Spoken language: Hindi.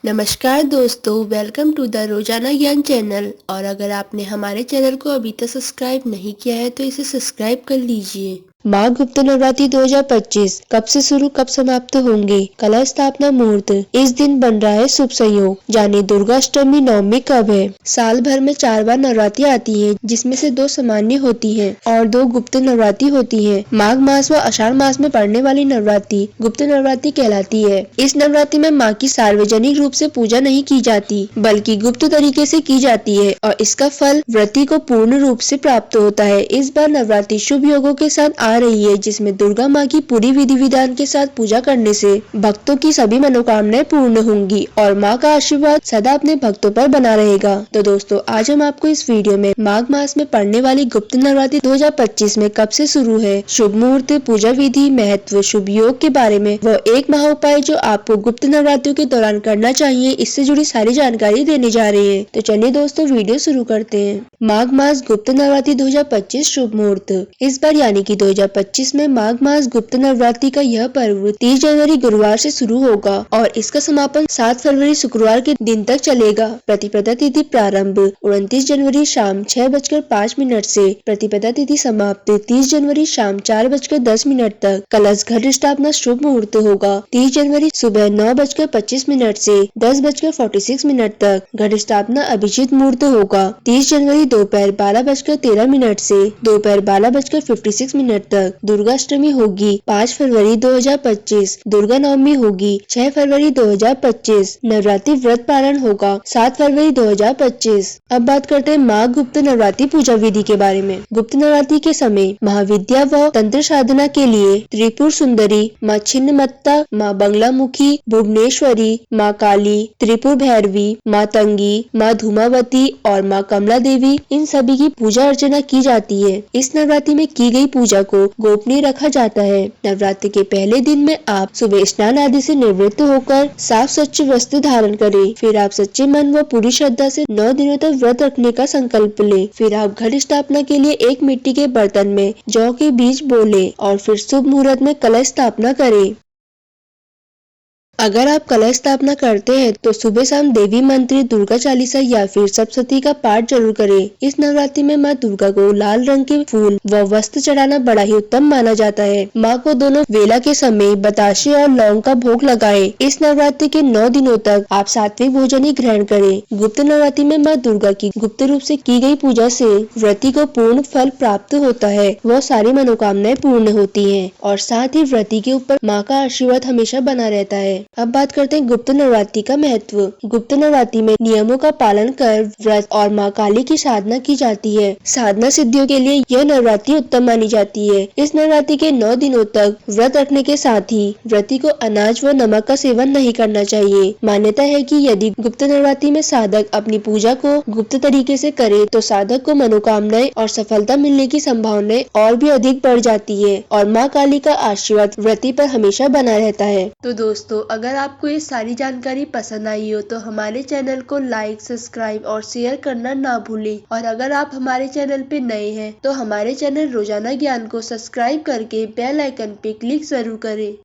नमस्कार दोस्तों, वेलकम टू द रोजाना ज्ञान चैनल। और अगर आपने हमारे चैनल को अभी तक सब्सक्राइब नहीं किया है तो इसे सब्सक्राइब कर लीजिए। माँ गुप्त नवरात्रि 2025 कब से शुरू कब समाप्त होंगे? कलश स्थापना मुहूर्त। इस दिन बन रहा है शुभ संयोग। जाने दुर्गा अष्टमी नवमी कब है? साल भर में 4 बार नवरात्रि आती है, जिसमें से 2 सामान्य होती हैं और 2 गुप्त नवरात्रि होती हैं। माघ मास व आषाढ़ मास में पड़ने वाली नवरात्रि गुप्त नवरात्रि कहलाती है। इस नवरात्रि में माँ की सार्वजनिक रूप से पूजा नहीं की जाती, बल्कि गुप्त तरीके से की जाती है और इसका फल व्रती को पूर्ण रूप से प्राप्त होता है। इस बार नवरात्रि शुभ योगों के साथ आ रही है, जिसमें दुर्गा माँ की पूरी विधि विधान के साथ पूजा करने से भक्तों की सभी मनोकामनाएं पूर्ण होंगी और माँ का आशीर्वाद सदा अपने भक्तों पर बना रहेगा। तो दोस्तों, आज हम आपको इस वीडियो में माघ मास में पड़ने वाली गुप्त नवरात्रि 2025 में कब से शुरू है, शुभ मुहूर्त, पूजा विधि, महत्व, शुभ योग के बारे में वो एक महा उपाय जो आपको गुप्त नवरात्रियों के दौरान करना चाहिए, इससे जुड़ी सारी जानकारी देने जा रहे हैं। तो चलिए दोस्तों, वीडियो शुरू करते हैं। माघ मास गुप्त नवरात्रि 2025 शुभ मुहूर्त। इस बार यानी कि 2025 में माघ मास गुप्त नवरात्रि का यह पर्व 30 जनवरी गुरुवार से शुरू होगा और इसका समापन 7 फरवरी शुक्रवार के दिन तक चलेगा। प्रतिपदा तिथि प्रारंभ 29 जनवरी शाम 6:05 से, प्रतिपदा तिथि समाप्त 30 जनवरी शाम 4:10 तक। कलश घट स्थापना शुभ मुहूर्त होगा 30 जनवरी सुबह 9:25 से 10:46 तक। घट स्थापना अभिजित मुहूर्त होगा 30 जनवरी दोपहर 12:13 से दोपहर 12:56 तक। दुर्गा अष्टमी होगी 5 फरवरी 2025। दुर्गा नवमी होगी 6 फरवरी 2025। नवरात्रि व्रत पारण होगा 7 फरवरी 2025। अब बात करते हैं माँ गुप्त नवरात्रि पूजा विधि के बारे में। गुप्त नवरात्रि के समय महाविद्या व तंत्र साधना के लिए त्रिपुर सुंदरी, माँ छिन्नमत्ता, माँ बंगलामुखी, भुवनेश्वरी, माँ काली, त्रिपुर भैरवी, माँ तंगी, माँ धूमावती और माँ कमला देवी, इन सभी की पूजा अर्चना की जाती है। इस नवरात्रि में की गई पूजा को गोपनीय रखा जाता है। नवरात्रि के पहले दिन में आप सुबह स्नान आदि से निवृत्त होकर साफ स्वच्छ वस्त्र धारण करें। फिर आप सच्चे मन व पूरी श्रद्धा से 9 दिनों तक व्रत रखने का संकल्प लें। फिर आप घट स्थापना के लिए एक मिट्टी के बर्तन में जौ के बीज बोलें और फिर शुभ मुहूर्त में कलश स्थापना करें। अगर आप कलश स्थापना करते हैं तो सुबह शाम देवी मंत्र, दुर्गा चालीसा या फिर सप्तशती का पाठ जरूर करें। इस नवरात्रि में माँ दुर्गा को लाल रंग के फूल व वस्त्र चढ़ाना बड़ा ही उत्तम माना जाता है। माँ को दोनों वेला के समय बताशे और लौंग का भोग लगाएं। इस नवरात्रि के 9 दिनों तक आप सात्विक भोजन ही ग्रहण करें। गुप्त नवरात्रि में माँ दुर्गा की गुप्त रूप से की गई पूजा से व्रती को पूर्ण फल प्राप्त होता है, वह सारी मनोकामनाएं पूर्ण होती है और साथ ही व्रती के ऊपर माँ का आशीर्वाद हमेशा बना रहता है। अब बात करते हैं गुप्त नवरात्रि का महत्व। गुप्त नवरात्रि में नियमों का पालन कर व्रत और माँ काली की साधना की जाती है। साधना सिद्धियों के लिए यह नवरात्रि उत्तम मानी जाती है। इस नवरात्रि के 9 दिनों तक व्रत रखने के साथ ही व्रती को अनाज व नमक का सेवन नहीं करना चाहिए। मान्यता है कि यदि गुप्त नवरात्रि में साधक अपनी पूजा को गुप्त तरीके से करे तो साधक को मनोकामनाएं और सफलता मिलने की संभावनाएं और भी अधिक बढ़ जाती है और माँ काली का आशीर्वाद व्रती पर हमेशा बना रहता है। तो दोस्तों, अगर आपको ये सारी जानकारी पसंद आई हो तो हमारे चैनल को लाइक, सब्सक्राइब और शेयर करना ना भूलें। और अगर आप हमारे चैनल पे नए हैं तो हमारे चैनल रोजाना ज्ञान को सब्सक्राइब करके बेल आइकन पे क्लिक जरूर करें।